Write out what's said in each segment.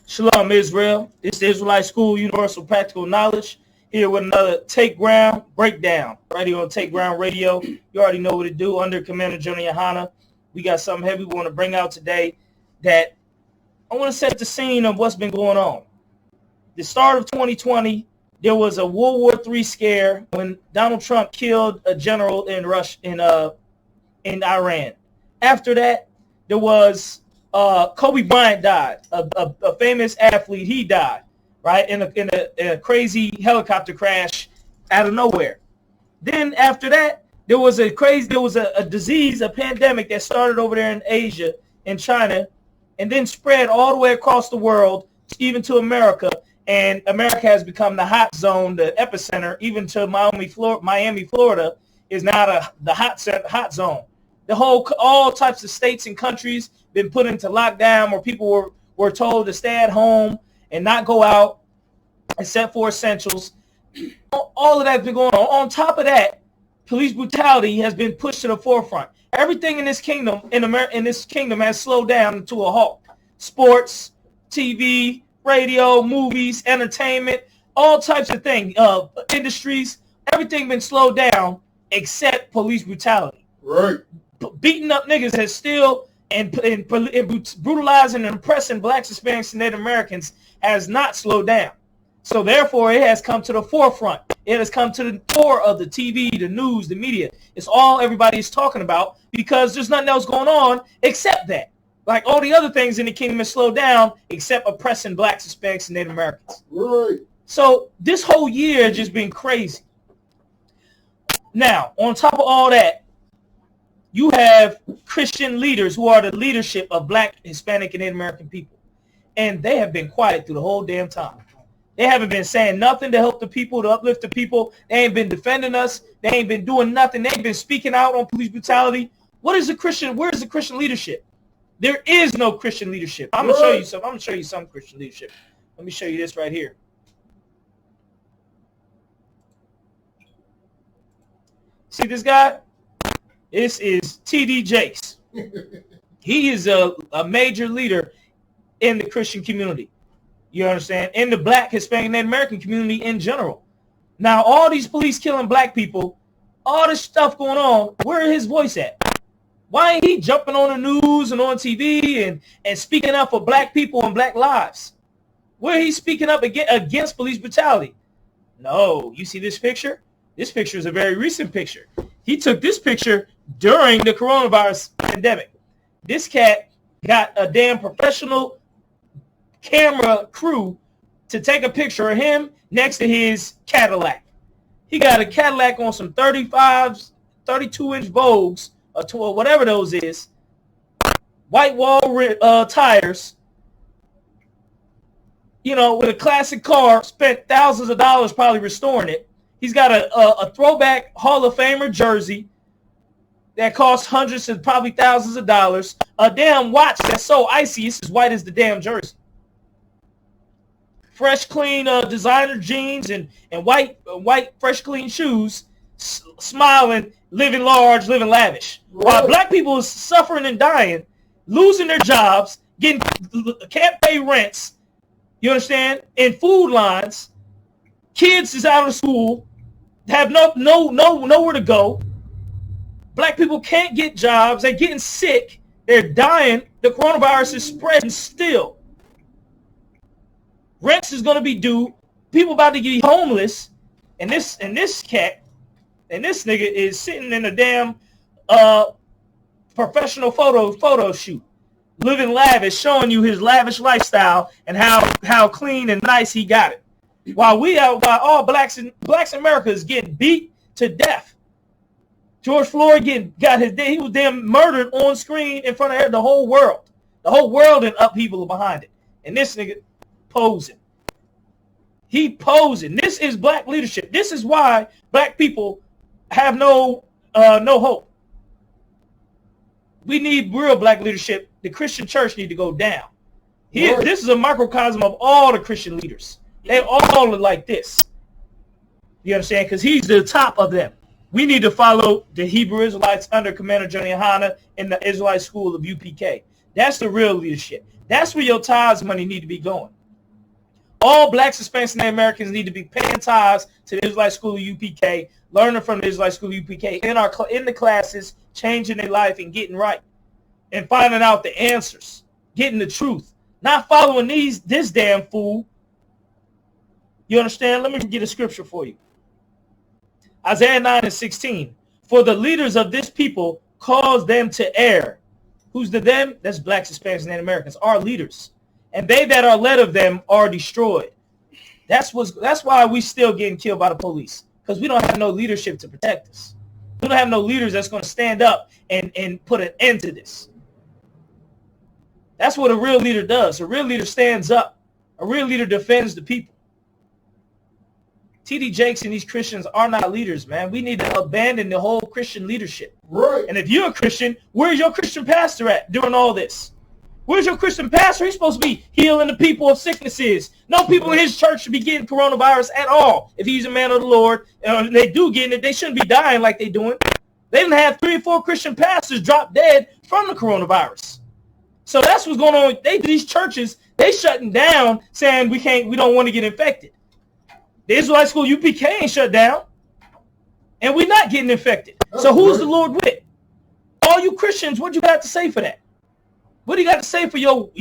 Shalom, Israel. It's the Israelite School, Universal Practical Knowledge. Here with another Take Ground Breakdown. Right here on Take Ground Radio. You already know what to do. Under Commander GEN.YAHANNA. We got something heavy we want to bring out today that I want to set the scene of what's been going on. The start of 2020, there was a World War III scare when Donald Trump killed a general in Iran. After that, there was Kobe Bryant died, a famous athlete. He died, right, in a crazy helicopter crash out of nowhere. Then after that, there was a disease, a pandemic that started over there in Asia, in China, and then spread all the way across the world, even to America. And America has become the hot zone, the epicenter, even to Miami, Florida, is now the hot zone. All types of states and countries been put into lockdown where people were told to stay at home and not go out except for essentials. All of that's been going on. On top of that, police brutality has been pushed to the forefront. Everything in this kingdom, has slowed down to a halt. Sports, TV, radio, movies, entertainment, all types of things, industries, everything been slowed down except police brutality. Right. Beating up niggas has still and brutalizing and oppressing blacks, Hispanics, and Native Americans has not slowed down. So therefore, it has come to the forefront. It has come to the core of the TV, the news, the media. It's all everybody is talking about because there's nothing else going on except that. Like all the other things in the kingdom has slowed down except oppressing blacks, Hispanics, and Native Americans. Right. So this whole year has just been crazy. Now, on top of all that, you have Christian leaders who are the leadership of black, Hispanic, and Native American people. And they have been quiet through the whole damn time. They haven't been saying nothing to help the people, to uplift the people. They ain't been defending us. They ain't been doing nothing. They ain't been speaking out on police brutality. Where is the Christian leadership? There is no Christian leadership. I'm gonna show you some. I'm gonna show you some Christian leadership. Let me show you this right here. See this guy? This is T.D. Jakes. He is a major leader in the Christian community. You understand? In the black, Hispanic, Native American community in general. Now, all these police killing black people, all this stuff going on, where is his voice at? Why ain't he jumping on the news and on TV and speaking up for black people and black lives? Where he speaking up against police brutality? No, you see this picture? This picture is a very recent picture. He took this picture during the coronavirus pandemic. This cat got a damn professional camera crew to take a picture of him next to his Cadillac. He got a Cadillac on some 35s, 32-inch Vogues, or whatever those is, white wall tires, with a classic car, spent thousands of dollars probably restoring it. He's got a throwback Hall of Famer jersey that costs hundreds and probably thousands of dollars, a damn watch that's so icy it's as white as the damn jersey. Fresh, clean designer jeans and white, fresh, clean shoes, smiling, living large, living lavish. While black people is suffering and dying, losing their jobs, can't pay rents, you understand, in food lines, kids is out of school, have nowhere to go. Black people can't get jobs, they're getting sick, they're dying, the coronavirus is spreading still. Rents is gonna be due, people about to get homeless, and this cat and this nigga is sitting in a damn professional photo shoot, living lavish, showing you his lavish lifestyle and how clean and nice he got it. While all blacks in America is getting beat to death. George Floyd he was damn murdered on screen in front of the whole world. The whole world and upheaval behind it. And this nigga posing. He posing. This is black leadership. This is why black people have no hope. We need real black leadership. The Christian church need to go down. This is a microcosm of all the Christian leaders. They all are like this. You understand? Because he's the top of them. We need to follow the Hebrew Israelites under Commander GEN.YAHANNA in the Israelite School of UPK. That's the real leadership. That's where your tithes money need to be going. All blacks, Hispanics, and Americans need to be paying tithes to the Israelite School of UPK, learning from the Israelite School of UPK in the classes, changing their life and getting right, and finding out the answers, getting the truth, not following this damn fool. You understand? Let me get a scripture for you. Isaiah 9:16. For the leaders of this people cause them to err. Who's the them? That's blacks, Hispanics, and Native Americans, our leaders. And they that are led of them are destroyed. That's why we still getting killed by the police, because we don't have no leadership to protect us. We don't have no leaders that's going to stand up and put an end to this. That's what a real leader does. A real leader stands up. A real leader defends the people. T.D. Jakes and these Christians are not leaders, man. We need to abandon the whole Christian leadership. Right. And if you're a Christian, where's your Christian pastor at during all this? Where's your Christian pastor? He's supposed to be healing the people of sicknesses. No people in his church should be getting coronavirus at all. If he's a man of the Lord, they do get it, they shouldn't be dying like they doing. They didn't have 3 or 4 Christian pastors drop dead from the coronavirus. So that's what's going on. These churches, they shutting down, saying we don't want to get infected. The Israelite School UPK ain't shut down, and we're not getting infected. So who's the Lord with? All you Christians, what you got to say for that? What do you got to say for your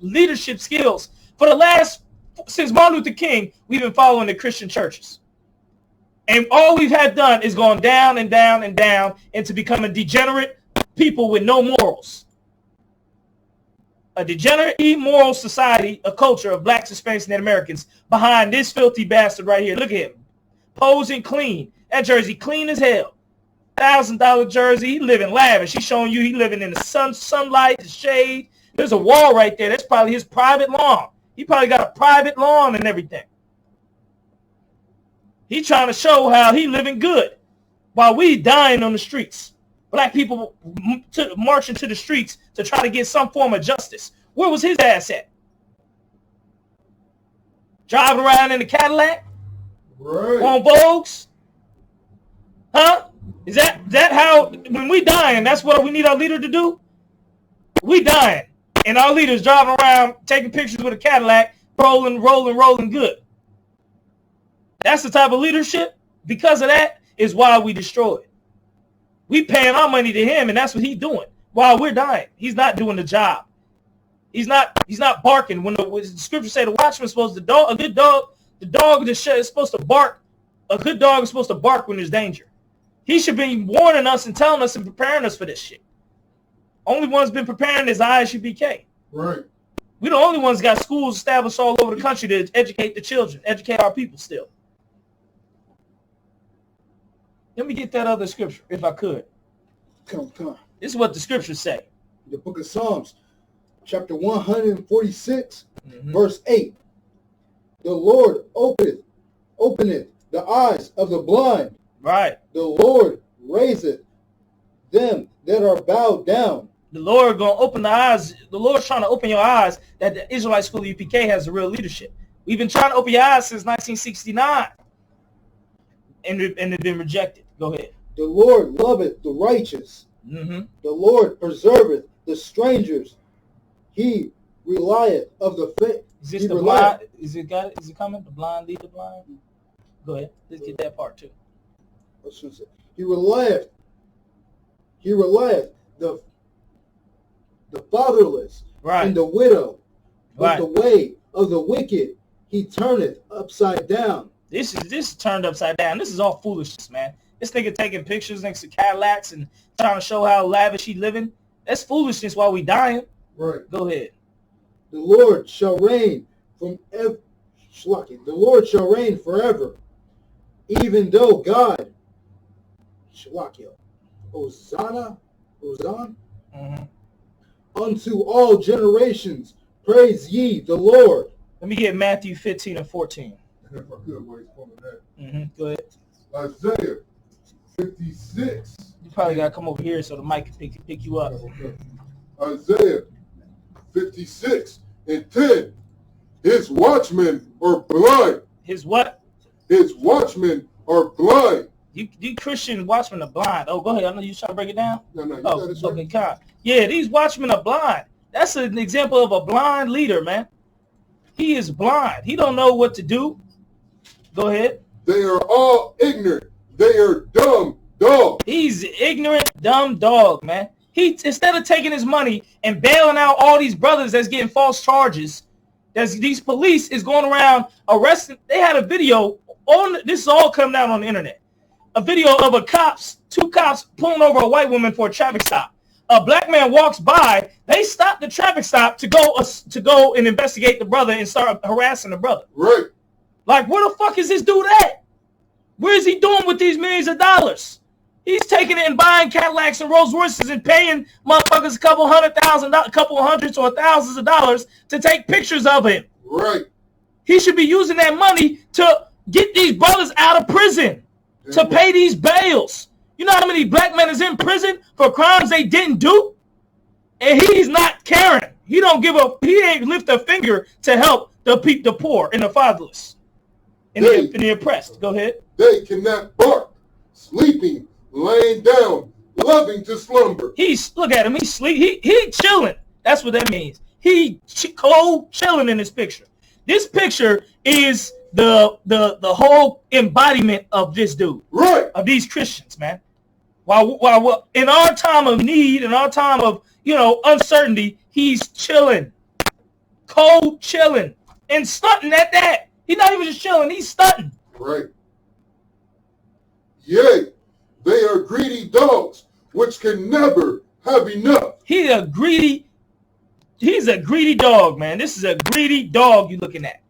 leadership skills? Since Martin Luther King, we've been following the Christian churches. And all we've had done is gone down and down and down into becoming degenerate people with no morals. A degenerate, immoral society, a culture of blacks, Hispanics, and Native Americans behind this filthy bastard right here. Look at him. Posing clean. That jersey clean as hell. $1,000 jersey. He living lavish. He's showing you he living in the sunlight, the shade. There's a wall right there. That's probably his private lawn. He probably got a private lawn and everything. He trying to show how he living good while we dying on the streets. Black people marching to the streets to try to get some form of justice. Where was his ass at? Driving around in a Cadillac? Right. On Vogues? Huh? Is that how, when we dying, that's what we need our leader to do? We dying. And our leaders driving around taking pictures with a Cadillac, rolling good. That's the type of leadership. Because of that is why we destroyed. We paying our money to him, and that's what he's doing while we're dying. He's not doing the job. He's not barking. When the scripture say the watchman is supposed to a good dog, the dog is supposed to bark. A good dog is supposed to bark when there's danger. He should be warning us and telling us and preparing us for this shit. Only one's been preparing is I.S.U.P.K. Right. We're the only ones got schools established all over the country to educate the children, educate our people still. Let me get that other scripture, if I could. Come. This is what the scriptures say. The book of Psalms, chapter 146, verse 8. The Lord openeth the eyes of the blind. Right. The Lord raiseth them that are bowed down. The Lord going to open the eyes. The Lord's trying to open your eyes that the Israelite School of UPK has the real leadership. We've been trying to open your eyes since 1969. And they've been rejected. Go ahead. The Lord loveth the righteous. The Lord preserveth the strangers. He relieth of the faith. Is this the blind? Is it coming? The blind lead the blind? Go ahead. Let's get that part too. He relieth the fatherless, right, and the widow. Right. But the way of the wicked he turneth upside down. This is turned upside down. This is all foolishness, man. This nigga taking pictures next to Cadillacs and trying to show how lavish he living. That's foolishness while we dying. Right. Go ahead. The Lord shall reign from the Lord shall reign forever, even though God. Hosanna. Unto all generations, praise ye the Lord. Let me get Matthew 15 and 14. If I could, where he's pulling that. Go ahead. Isaiah 56. You probably got to come over here so the mic can pick you up. Okay. Isaiah 56 and 10. His watchmen are blind. His what? His watchmen are blind. You Christian watchmen are blind. Oh, go ahead. I know you're trying to break it down. No, you got it, okay, God. Yeah, these watchmen are blind. That's an example of a blind leader, man. He is blind. He don't know what to do. Go ahead. They are all ignorant. They are dumb dogs. He's ignorant, dumb dog, man. He, instead of taking his money and bailing out all these brothers that's getting false charges, these police is going around arresting. They had a video on, this is all coming out on the internet. A video of two cops pulling over a white woman for a traffic stop. A black man walks by. They stop the traffic stop to go and investigate the brother and start harassing the brother. Right. Like, where the fuck is this dude at? Where is he doing with these millions of dollars? He's taking it and buying Cadillacs and Rolls Royces and paying motherfuckers a couple hundreds or thousands of dollars to take pictures of him. Right. He should be using that money to get these brothers out of prison, to pay these bails. You know how many black men is in prison for crimes they didn't do? And he's not caring. He don't give a, he ain't lift a finger to help the poor and the fatherless and the oppressed. Go ahead. They cannot bark, sleeping, laying down, loving to slumber. Look at him. He chilling. That's what that means. He cold chilling in this picture. This picture is the whole embodiment of this dude. Right. Of these Christians, man. While in our time of need, in our time of, uncertainty, he's chilling. Cold chilling. And stunting at that. He's not even just chilling, he's stunting. Right. Yea, they are greedy dogs, which can never have enough. He's a greedy dog, man. This is a greedy dog you're looking at.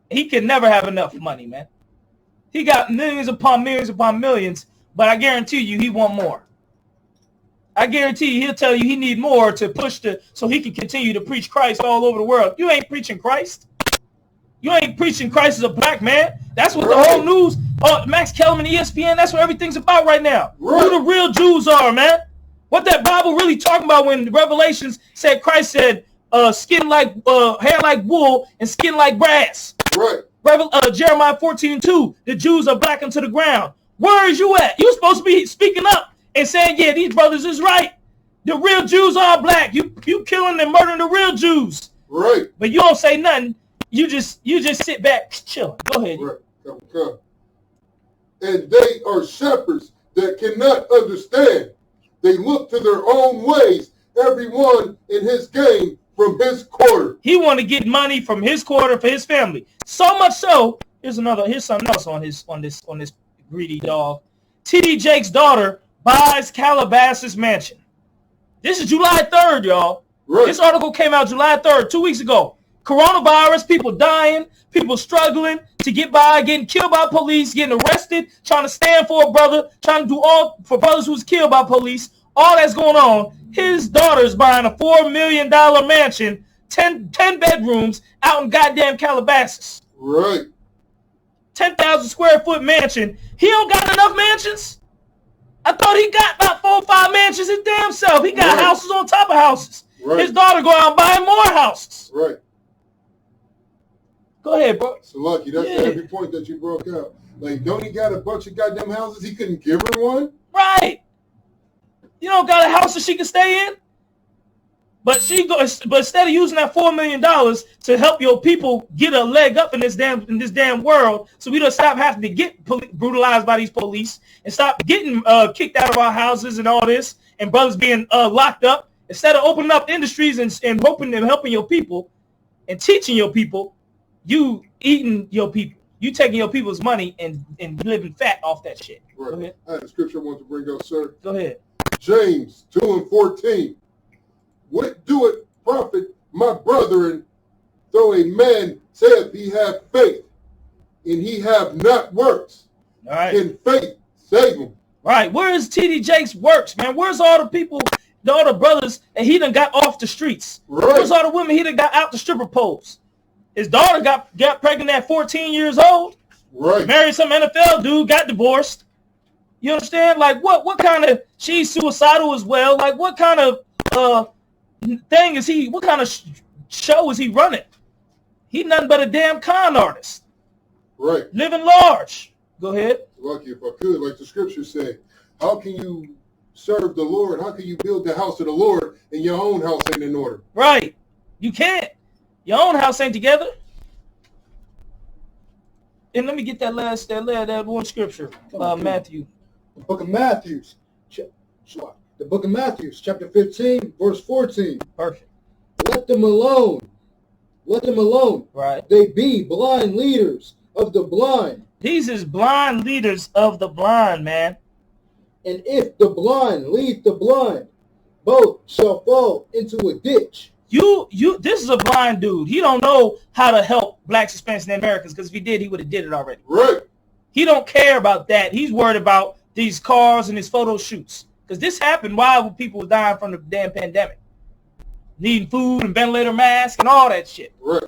He can never have enough money, man. He got millions upon millions, but I guarantee you he want more. I guarantee you he'll tell you he need more to push so he can continue to preach Christ all over the world. You ain't preaching Christ. You ain't preaching Christ as a black man. That's what the whole news, Max Kellerman, ESPN, that's what everything's about right now. Right. Who the real Jews are, man. What that Bible really talking about when Revelations said, Christ said, skin like, hair like wool and skin like brass. Right. Jeremiah 14:2, the Jews are black unto the ground. Where is you at? You supposed to be speaking up and saying, yeah, these brothers is right. The real Jews are black. You killing and murdering the real Jews. Right. But you don't say nothing. You just sit back, chilling. Go ahead. Right. Come. And they are shepherds that cannot understand. They look to their own ways, everyone in his game from his quarter. He want to get money from his quarter for his family. So much so, here's something else on this greedy dog. T.D. Jake's daughter buys Calabasas mansion. This is July 3rd, y'all. Right. This article came out July 3rd, 2 weeks ago. Coronavirus, people dying, people struggling to get by, getting killed by police, getting arrested, trying to stand for a brother, trying to do all for brothers who was killed by police. All that's going on. His daughter's buying a $4 million mansion, 10 bedrooms out in goddamn Calabasas. Right. 10,000 square foot mansion. He don't got enough mansions? I thought he got about 4 or 5 mansions his damn self. He got houses on top of houses. Right. His daughter go out and buy more houses. Right. Go ahead, bro. So lucky. That's every point that you broke out. Like, don't he got a bunch of goddamn houses? He couldn't give her one? Right. You don't got a house that she can stay in? But instead of using that $4 million to help your people get a leg up in this damn world, so we don't stop having to get brutalized by these police and stop getting kicked out of our houses and all this, and brothers being locked up, instead of opening up industries and hoping and helping your people and teaching your people, you eating your people. You taking your people's money and living fat off that shit. Right. Go ahead. I had a scripture I want to bring up, sir. Go ahead. James 2:14. What doeth profit, my brethren, though a man saith he have faith, and he have not works? All right. Can faith save him? Right. Where is T.D. Jakes' works, man? Where's all the people, all the brothers that he done got off the streets? Right. Where's all the women he done got out the stripper poles? His daughter got pregnant at 14 years old. Right. Married some NFL dude, got divorced. You understand? Like, what kind of, she's suicidal as well. Like, what kind of thing is he, what kind of show is he running? He nothing but a damn con artist. Right. Living large. Go ahead. Lucky if I could, like the scriptures say, how can you serve the Lord? How can you build the house of the Lord and your own house ain't in order? Right. You can't. Your own house ain't together. And let me get that one scripture. Matthew. The book of Matthew. The book of Matthew, chapter 15, verse 14. Perfect. Let them alone. Let them alone. Right. They be blind leaders of the blind. These is blind leaders of the blind, man. And if the blind lead the blind, both shall fall into a ditch. This is a blind dude. He don't know how to help blacks, Hispanics, and Americans, because if he did, he would have did it already. Right. He don't care about that. He's worried about these cars and his photo shoots. Because this happened while people were dying from the damn pandemic. Needing food and ventilator masks and all that shit. Right.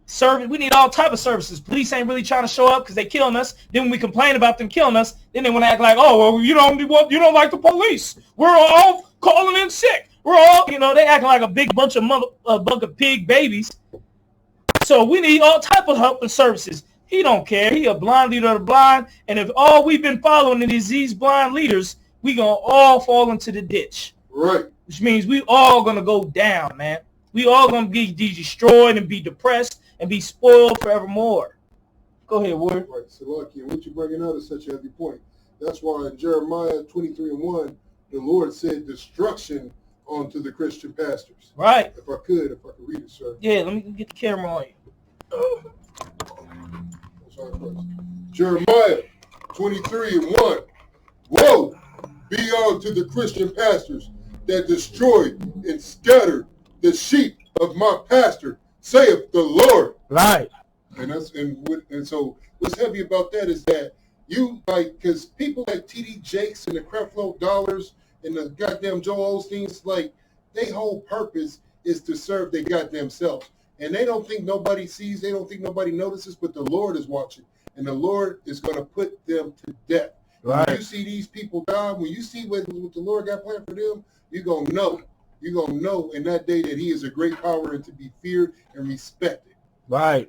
Service, we need all type of services. Police ain't really trying to show up because they killing us. Then when we complain about them killing us, then they want to act like, oh, well, you don't like the police. We're all calling in sick. We're all, they acting like a big bunch of pig babies. So we need all type of help and services. He don't care. He a blind leader of the blind. And if all we've been following is these blind leaders, we gonna all fall into the ditch. Right. Which means we all gonna go down, man. We all gonna be destroyed and be depressed and be spoiled forevermore. Go ahead, Ward. Right. So, lucky, and what you're bringing out is such a heavy point. That's why in Jeremiah 23:1, the Lord said destruction onto the Christian pastors. Right. If I could read it, sir. Yeah, let me get the camera on you. Jeremiah 23:1. Woe be unto the Christian pastors that destroyed and scattered the sheep of my pastor, saith the Lord. Right. And so what's heavy about that is that because people like T.D. Jakes and the Creflo Dollars and the goddamn Joel Osteens, like, their whole purpose is to serve their goddamn selves. And they don't think nobody sees, they don't think nobody notices, but the Lord is watching. And the Lord is going to put them to death. Right. When you see these people die, when you see what the Lord got planned for them, you're going to know. You're going to know in that day that he is a great power and to be feared and respected. Right.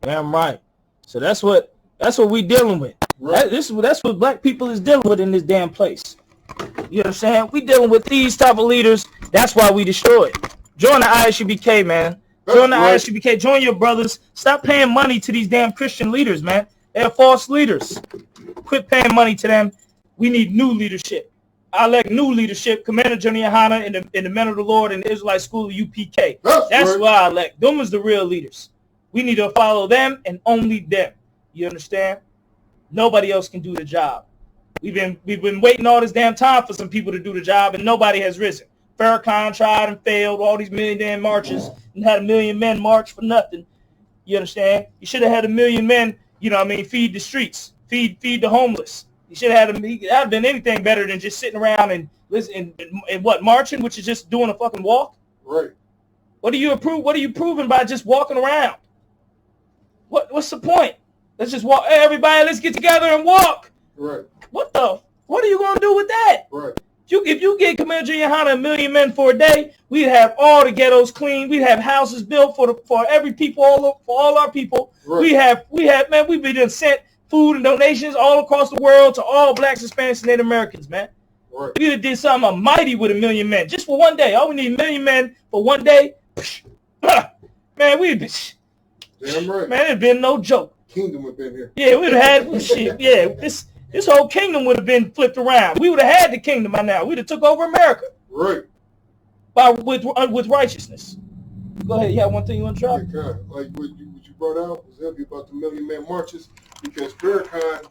Damn right. So that's what we dealing with. Right. That's what black people is dealing with in this damn place. You know what I'm saying? We dealing with these type of leaders. That's why we destroyed. Join the ISUPK, man. Join the ISUPK. Join your brothers. Stop paying money to these damn Christian leaders, man. They're false leaders. Quit paying money to them. We need new leadership. I elect new leadership. Commander GEN.YAHANNA in the Men of the Lord and the Israelite School of UPK. That's why I elect. Them is the real leaders. We need to follow them and only them. You understand? Nobody else can do the job. We've been waiting all this damn time for some people to do the job, and nobody has risen. Farrakhan tried and failed all these million damn marches and had 1 million men march for nothing. You understand? You should have had 1 million men, feed the streets, feed the homeless. You should have had that would have been anything better than just sitting around and listen and marching, which is just doing a fucking walk. Right. What do you approve? What are you proving by just walking around? What's the point? Let's just walk. Hey, everybody, let's get together and walk. Right. What are you gonna do with that? Right. If you get Commander GEN.YAHANNA 1 million men for a day, we'd have all the ghettos clean. We'd have houses built for every people, for all our people. Right. We have man. We've been sent food and donations all across the world to all blacks, Hispanics, and Native Americans, man. Right. We did something mighty with 1 million men just for one day. All we need 1 million men for one day. Man, we'd be. Damn right. Man, it'd been no joke. Kingdom would have been here. Yeah, we'd have had shit. Yeah, this whole kingdom would have been flipped around. We would have had the kingdom by now. We'd have took over America. Right. With righteousness. Go ahead. You have one thing you want to drop? Yeah, like what you brought out was heavy about the 1 million man marches, because Farrakhan,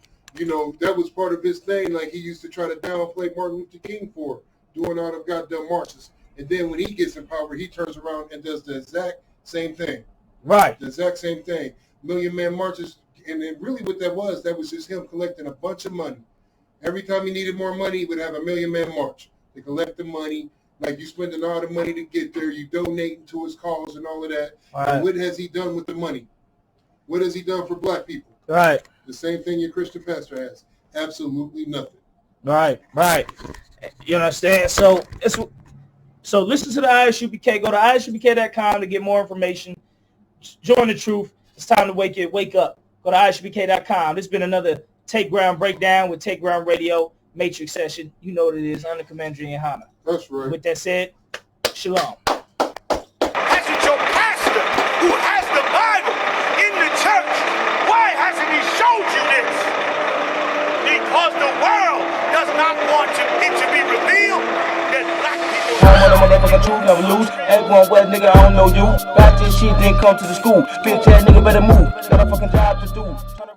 that was part of his thing. Like, he used to try to downplay Martin Luther King for doing all the goddamn marches. And then when he gets in power, he turns around and does the exact same thing. Right. The exact same thing. 1 million man marches. And then really what that was just him collecting a bunch of money. Every time he needed more money, he would have 1 million man march to collect the money. Like, you spending all the money to get there, you donating to his cause and all of that. Right. And what has he done with the money? What has he done for black people? Right. The same thing your Christian pastor has. Absolutely nothing. Right. You understand? So listen to the ISUPK. Go to ISUPK.com to get more information. Join the truth. It's time to wake up. Go to ISUPK.com. This has been another Take Ground Breakdown with Take Ground Radio Matrix session. You know what it is. I'm the Commander GEN.YAHANNA. That's right. With that said, shalom. That's your pastor who has the Bible in the church because the world does not want it to be revealed that black people. I want a motherfucking truth, never lose. Ain't going west, nigga, I don't know you. Got this shit, then come to the school. Bitch ass nigga better move. Got a fucking job to do.